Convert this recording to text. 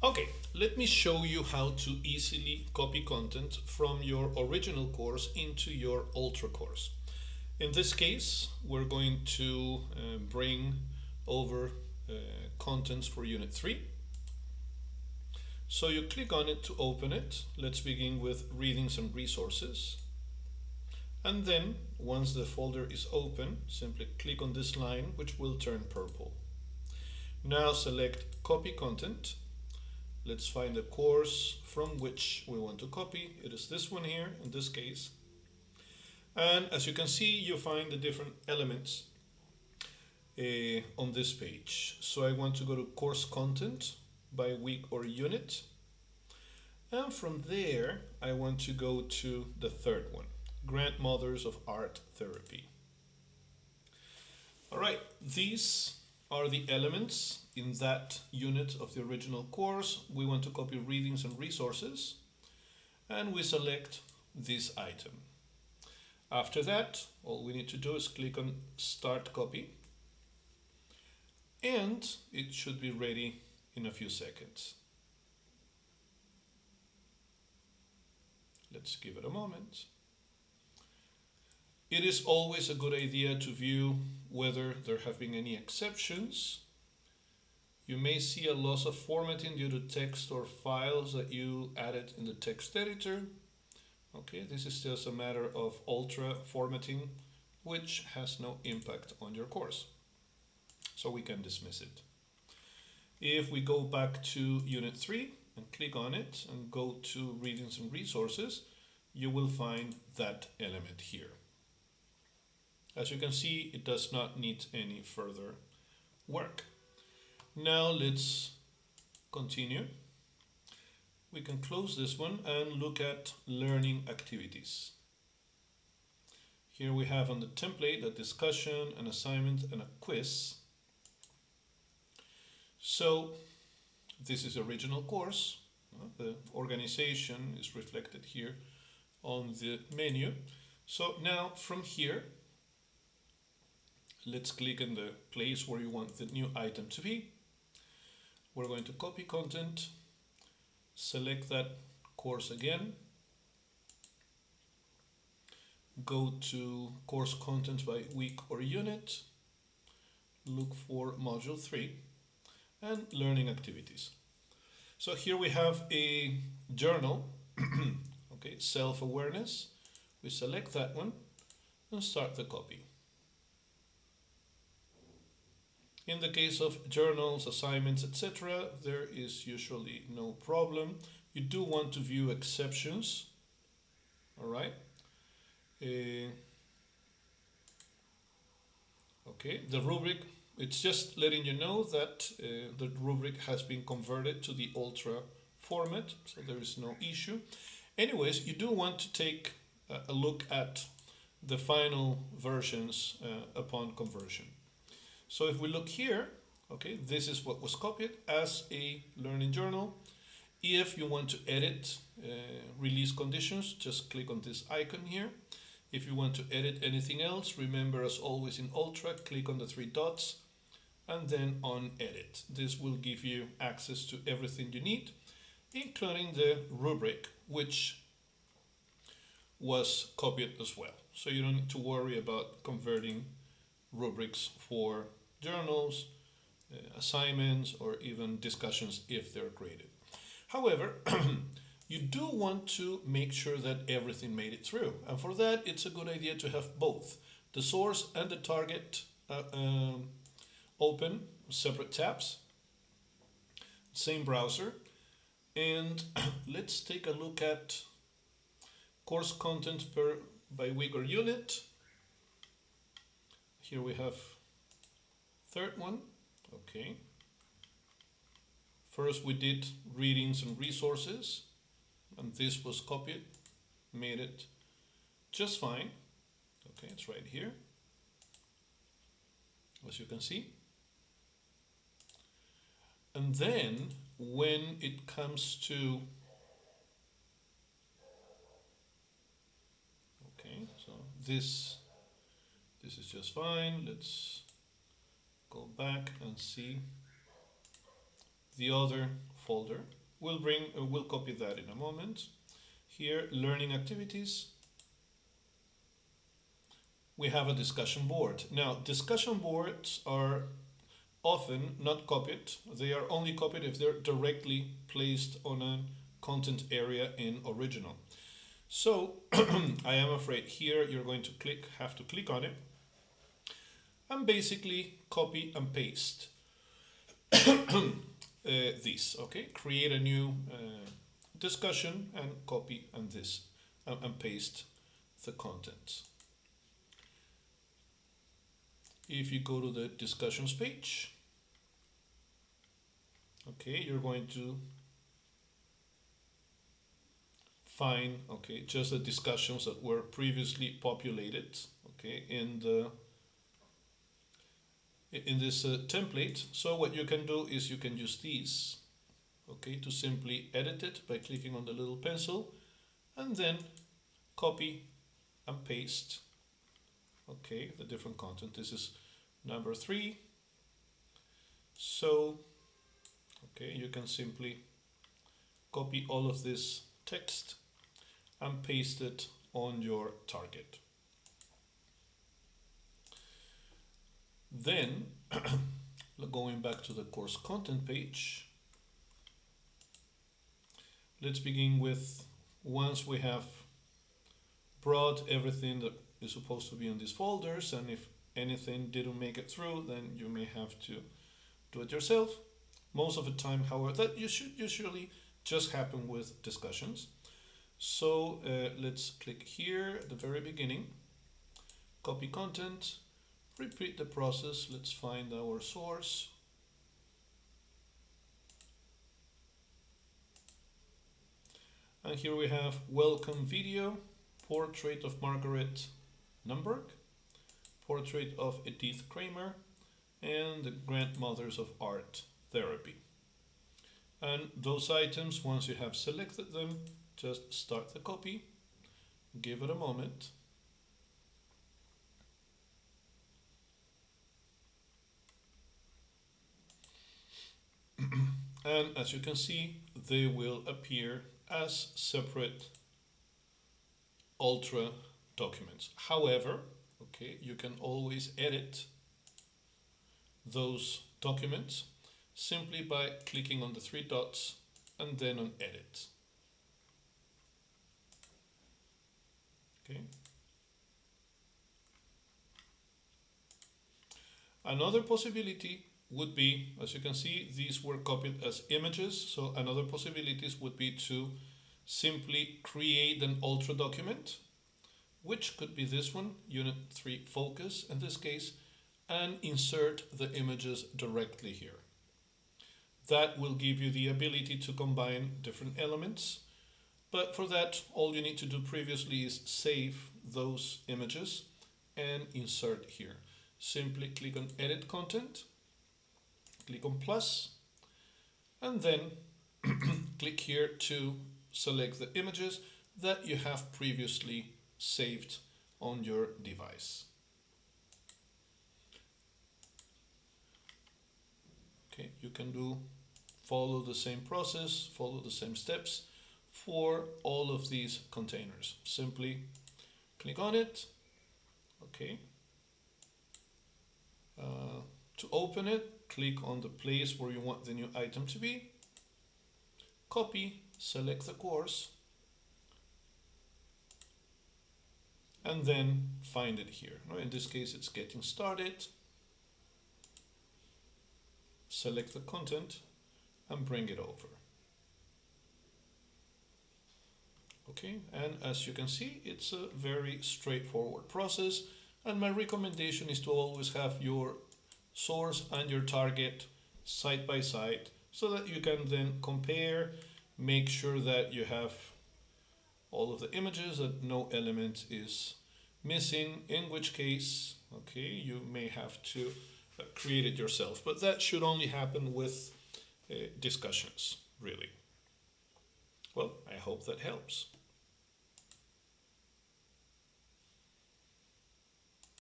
Okay, let me show you how to easily copy content from your original course into your Ultra course. In this case, we're going to bring over contents for Unit 3. So you click on it to open it. Let's begin with readings and resources. And then, once the folder is open, simply click on this line, which will turn purple. Now select Copy Content. Let's find the course from which we want to copy. It is this one here, in this case. And as you can see, you find the different elements on this page. So I want to go to Course Content by week or unit. And from there, I want to go to the third one, Grandmothers of Art Therapy. All right, these are the elements in that unit of the original course. We want to copy readings and resources, and we select this item. After that, all we need to do is click on Start Copy, and it should be ready in a few seconds. Let's give it a moment. It is always a good idea to view whether there have been any exceptions. You may see a loss of formatting due to text or files that you added in the text editor. Okay, this is just a matter of Ultra formatting, which has no impact on your course. So we can dismiss it. If we go back to Unit 3 and click on it and go to Readings and Resources, you will find that element here. As you can see, it does not need any further work. Now let's continue. We can close this one and look at learning activities. Here we have on the template a discussion, an assignment, and a quiz. So this is original course. The organization is reflected here on the menu. So now from here, let's click on the place where you want the new item to be. We're going to copy content, select that course again, go to course content by week or unit, look for module 3, and learning activities. So here we have a journal, okay, self-awareness. We select that one and start the copy. In the case of journals, assignments, etc., there is usually no problem. You do want to view exceptions, all right? Okay, the rubric, it's just letting you know that the rubric has been converted to the Ultra format, so there is no issue. Anyways, you do want to take a look at the final versions upon conversion. So if we look here, okay, this is what was copied as a learning journal. If you want to edit release conditions, just click on this icon here. If you want to edit anything else, remember, as always in Ultra, click on the 3 dots and then on edit. This will give you access to everything you need, including the rubric, which was copied as well. So you don't need to worry about converting rubrics for journals, assignments, or even discussions if they're graded. However, you do want to make sure that everything made it through. And for that, it's a good idea to have both the source and the target open, separate tabs, same browser. And let's take a look at course content by week or unit. Here we have third one, okay. First we did readings and resources, and this was copied, made it just fine. Okay, it's right here, as you can see. And then when it comes to, okay, so this is just fine. Let's go back and see the other folder. We'll copy that in a moment. Here, learning activities. We have a discussion board. Now, discussion boards are often not copied. They are only copied if they're directly placed on a content area in original. So I am afraid here you're going to have to click on it and basically copy and paste this. Okay, create a new discussion and copy and paste the contents. If you go to the discussions page, okay, you're going to find, okay, just the discussions that were previously populated, okay, in this template. So what you can do is you can use these, okay, to simply edit it by clicking on the little pencil and then copy and paste, okay, the different content. This is number 3. So, okay, you can simply copy all of this text and paste it on your target. Then, going back to the course content page, let's begin with, once we have brought everything that is supposed to be in these folders, and if anything didn't make it through, then you may have to do it yourself. Most of the time, however, that should usually just happen with discussions. So let's click here at the very beginning, copy content, repeat the process. Let's find our source. And here we have welcome video, portrait of Margaret Nunberg, portrait of Edith Kramer, and the grandmothers of art therapy. And those items, once you have selected them, just start the copy, give it a moment. And as you can see, they will appear as separate Ultra documents. However, okay, you can always edit those documents simply by clicking on the 3 dots and then on edit. Okay. Another possibility would be, as you can see, these were copied as images. So another possibility would be to simply create an Ultra document, which could be this one, Unit 3 Focus in this case, and insert the images directly here. That will give you the ability to combine different elements, but for that all you need to do previously is save those images and insert here. Simply click on Edit Content, click on plus, and then click here to select the images that you have previously saved on your device. Okay, you can follow the same process, follow the same steps for all of these containers. Simply click on it, okay. To open it, click on the place where you want the new item to be, copy, select the course, and then find it here. In this case, it's getting started. Select the content and bring it over. Okay, and as you can see, it's a very straightforward process, and my recommendation is to always have your source and your target side by side so that you can then compare, make sure that you have all of the images, that no element is missing, in which case, okay, you may have to create it yourself, but that should only happen with discussions, really. Well, I hope that helps.